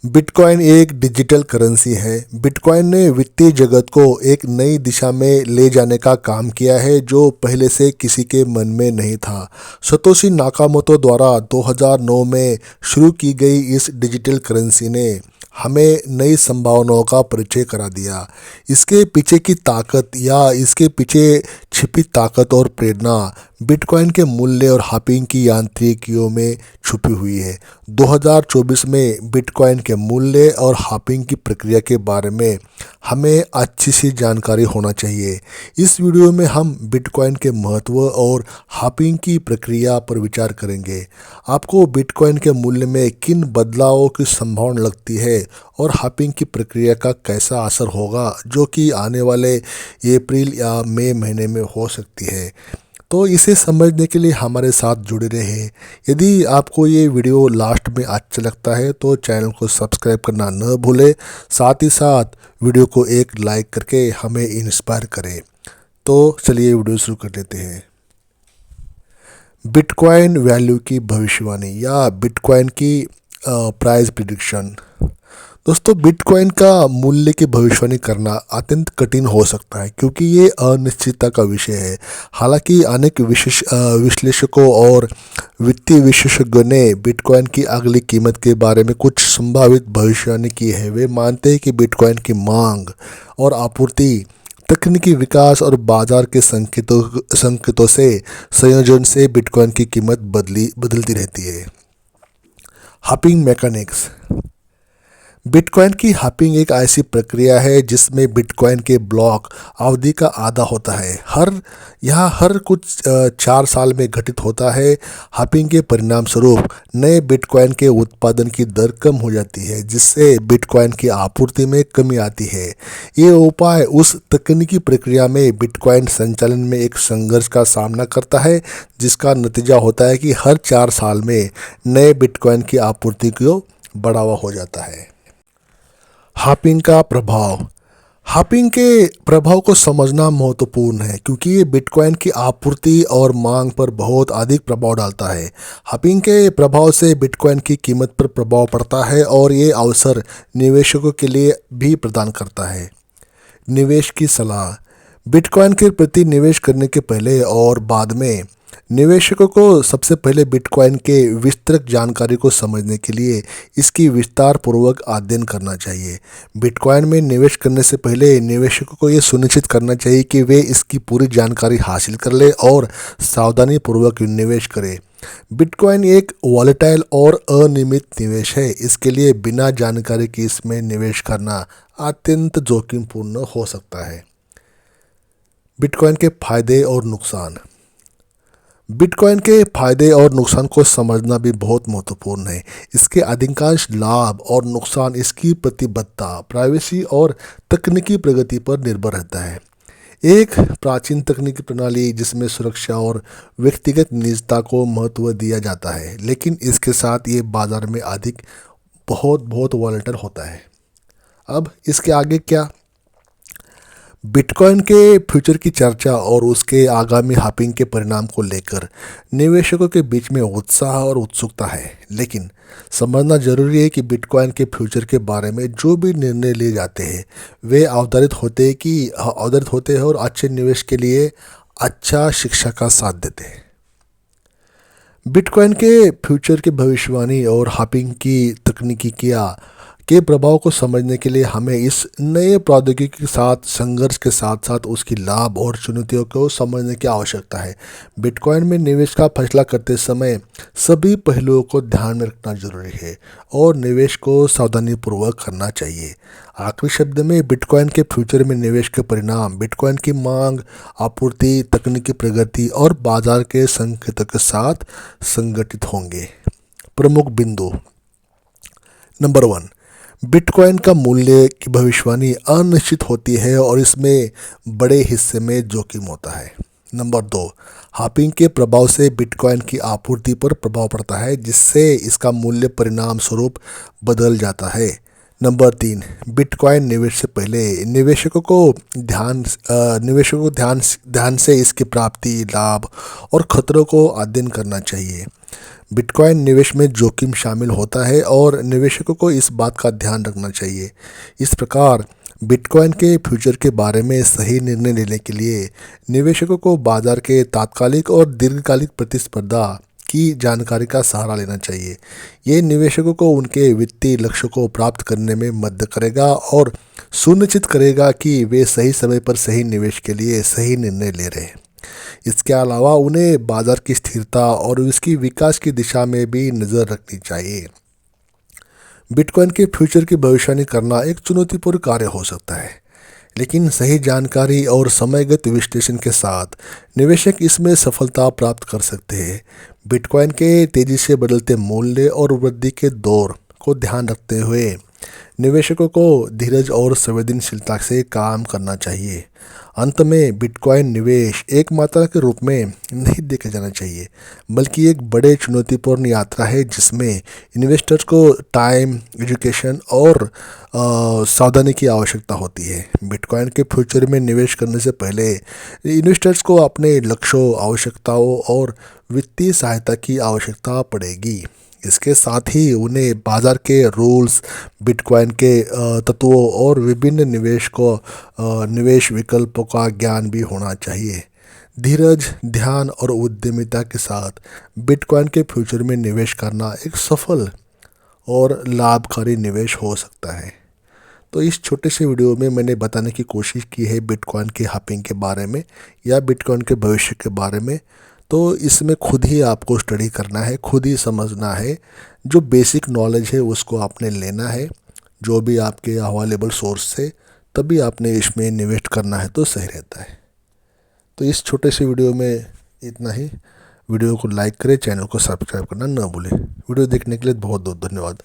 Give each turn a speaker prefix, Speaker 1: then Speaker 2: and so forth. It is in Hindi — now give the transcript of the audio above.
Speaker 1: बिटकॉइन एक डिजिटल करेंसी है। बिटकॉइन ने वित्तीय जगत को एक नई दिशा में ले जाने का काम किया है जो पहले से किसी के मन में नहीं था। सतोशी नाकामोटो द्वारा 2009 में शुरू की गई इस डिजिटल करेंसी ने हमें नई संभावनाओं का परिचय करा दिया। इसके पीछे की ताकत या इसके पीछे छिपी ताकत और प्रेरणा बिटकॉइन के मूल्य और हाशिंग की यांत्रिकियों में छुपी हुई है। 2024 में बिटकॉइन के मूल्य और हाशिंग की प्रक्रिया के बारे में हमें अच्छी सी जानकारी होना चाहिए। इस वीडियो में हम बिटकॉइन के महत्व और हाशिंग की प्रक्रिया पर विचार करेंगे। आपको बिटकॉइन के मूल्य में किन बदलावों की संभावना लगती है और हाशिंग की प्रक्रिया का कैसा असर होगा जो कि आने वाले अप्रैल या मई महीने में हो सकती है। तो इसे समझने के लिए हमारे साथ जुड़े रहें। यदि आपको ये वीडियो लास्ट में अच्छा लगता है तो चैनल को सब्सक्राइब करना न भूलें, साथ ही साथ वीडियो को एक लाइक करके हमें इंस्पायर करें। तो चलिए वीडियो शुरू कर लेते हैं। बिटकॉइन वैल्यू की भविष्यवाणी या बिटकॉइन की प्राइस प्रिडिक्शन। दोस्तों, बिटकॉइन का मूल्य की भविष्यवाणी करना अत्यंत कठिन हो सकता है क्योंकि ये अनिश्चितता का विषय है। हालांकि अनेक विश्लेषकों और वित्तीय विशेषज्ञों ने बिटकॉइन की अगली कीमत के बारे में कुछ संभावित भविष्यवाणी की है। वे मानते हैं कि बिटकॉइन की मांग और आपूर्ति, तकनीकी विकास और बाजार के संकेतों से संयोजन से बिटकॉइन की कीमत बदलती रहती है। हाशिंग मैकेनिक्स। बिटकॉइन की हाशिंग एक ऐसी प्रक्रिया है जिसमें बिटकॉइन के ब्लॉक अवधि का आधा होता है। हर कुछ 4 साल में घटित होता है। हाशिंग के परिणाम स्वरूप नए बिटकॉइन के उत्पादन की दर कम हो जाती है जिससे बिटकॉइन की आपूर्ति में कमी आती है। ये उपाय उस तकनीकी प्रक्रिया में बिटकॉइन संचालन में एक संघर्ष का सामना करता है जिसका नतीजा होता है कि हर 4 साल में नए बिटकॉइन की आपूर्ति को बढ़ावा हो जाता है। हाशिंग का प्रभाव। हाशिंग के प्रभाव को समझना महत्वपूर्ण है क्योंकि ये बिटकॉइन की आपूर्ति और मांग पर बहुत अधिक प्रभाव डालता है। हाशिंग के प्रभाव से बिटकॉइन की कीमत पर प्रभाव पड़ता है और ये अवसर निवेशकों के लिए भी प्रदान करता है। निवेश की सलाह। बिटकॉइन के प्रति निवेश करने के पहले और बाद में निवेशकों को सबसे पहले बिटकॉइन के विस्तृत जानकारी को समझने के लिए इसकी विस्तार पूर्वक अध्ययन करना चाहिए। बिटकॉइन में निवेश करने से पहले निवेशकों को ये सुनिश्चित करना चाहिए कि वे इसकी पूरी जानकारी हासिल कर ले और सावधानी पूर्वक निवेश करें। बिटकॉइन एक वॉलेटाइल और अनियमित निवेश है, इसके लिए बिना जानकारी के इसमें निवेश करना अत्यंत जोखिमपूर्ण हो सकता है। बिटकॉइन के फायदे और नुकसान। बिटकॉइन के फायदे और नुकसान को समझना भी बहुत महत्वपूर्ण है। इसके अधिकांश लाभ और नुकसान इसकी प्रतिबद्धता, प्राइवेसी और तकनीकी प्रगति पर निर्भर रहता है। एक प्राचीन तकनीकी प्रणाली जिसमें सुरक्षा और व्यक्तिगत निजता को महत्व दिया जाता है, लेकिन इसके साथ ये बाजार में अधिक बहुत वॉलेटाइल होता है। अब इसके आगे क्या? बिटकॉइन के फ्यूचर की चर्चा और उसके आगामी हाशिंग के परिणाम को लेकर निवेशकों के बीच में उत्साह और उत्सुकता है, लेकिन समझना जरूरी है कि बिटकॉइन के फ्यूचर के बारे में जो भी निर्णय लिए जाते हैं वे आधारित होते हैं और अच्छे निवेश के लिए अच्छा शिक्षा का साथ देते हैं। बिटकॉइन के फ्यूचर की भविष्यवाणी और हाशिंग की तकनीकियाँ के प्रभाव को समझने के लिए हमें इस नए प्रौद्योगिकी के साथ संघर्ष के साथ साथ उसकी लाभ और चुनौतियों को समझने की आवश्यकता है। बिटकॉइन में निवेश का फैसला करते समय सभी पहलुओं को ध्यान में रखना जरूरी है और निवेश को सावधानीपूर्वक करना चाहिए। आखिरी शब्द में, बिटकॉइन के फ्यूचर में निवेश के परिणाम बिटकॉइन की मांग, आपूर्ति, तकनीकी प्रगति और बाजार के संकेतों के साथ संगठित होंगे। प्रमुख बिंदु। नंबर 1, बिटकॉइन का मूल्य की भविष्यवाणी अनिश्चित होती है और इसमें बड़े हिस्से में जोखिम होता है। नंबर 2, हाशिंग के प्रभाव से बिटकॉइन की आपूर्ति पर प्रभाव पड़ता है जिससे इसका मूल्य परिणाम स्वरूप बदल जाता है। नंबर 3, बिटकॉइन निवेश से पहले निवेशकों को ध्यान से इसकी प्राप्ति, लाभ और खतरों को अध्ययन करना चाहिए। बिटकॉइन निवेश में जोखिम शामिल होता है और निवेशकों को इस बात का ध्यान रखना चाहिए। इस प्रकार बिटकॉइन के फ्यूचर के बारे में सही निर्णय लेने के लिए निवेशकों को बाजार के तात्कालिक और दीर्घकालिक प्रतिस्पर्धा की जानकारी का सहारा लेना चाहिए। ये निवेशकों को उनके वित्तीय लक्ष्यों को प्राप्त करने में मदद करेगा और सुनिश्चित करेगा कि वे सही समय पर सही निवेश के लिए सही निर्णय ले रहे हैं। इसके अलावा उन्हें बाजार की स्थिरता और उसकी विकास की दिशा में भी नज़र रखनी चाहिए। बिटकॉइन के फ्यूचर की भविष्यवाणी करना एक चुनौतीपूर्ण कार्य हो सकता है, लेकिन सही जानकारी और समयगत विश्लेषण के साथ निवेशक इसमें सफलता प्राप्त कर सकते हैं। बिटकॉइन के तेज़ी से बदलते मूल्य और वृद्धि के दौर को ध्यान रखते हुए निवेशकों को धीरज और संवेदनशीलता से काम करना चाहिए। अंत में बिटकॉइन निवेश एक मात्रा के रूप में नहीं देखा जाना चाहिए, बल्कि एक बड़े चुनौतीपूर्ण यात्रा है जिसमें इन्वेस्टर्स को टाइम, एजुकेशन और सावधानी की आवश्यकता होती है। बिटकॉइन के फ्यूचर में निवेश करने से पहले इन्वेस्टर्स को अपने लक्ष्यों, आवश्यकताओं और वित्तीय सहायता की आवश्यकता पड़ेगी। इसके साथ ही उन्हें बाज़ार के रूल्स, बिटकॉइन के तत्वों और विभिन्न निवेश विकल्पों का ज्ञान भी होना चाहिए। धीरज, ध्यान और उद्यमिता के साथ बिटकॉइन के फ्यूचर में निवेश करना एक सफल और लाभकारी निवेश हो सकता है। तो इस छोटे से वीडियो में मैंने बताने की कोशिश की है बिटकॉइन के हाइपिंग के बारे में या बिटकॉइन के भविष्य के बारे में। तो इसमें खुद ही आपको स्टडी करना है, खुद ही समझना है। जो बेसिक नॉलेज है उसको आपने लेना है, जो भी आपके अवेलेबल सोर्स से, तभी आपने इसमें इन्वेस्ट करना है तो सही रहता है। तो इस छोटे से वीडियो में इतना ही। वीडियो को लाइक करें, चैनल को सब्सक्राइब करना ना भूलें। वीडियो देखने के लिए बहुत बहुत धन्यवाद।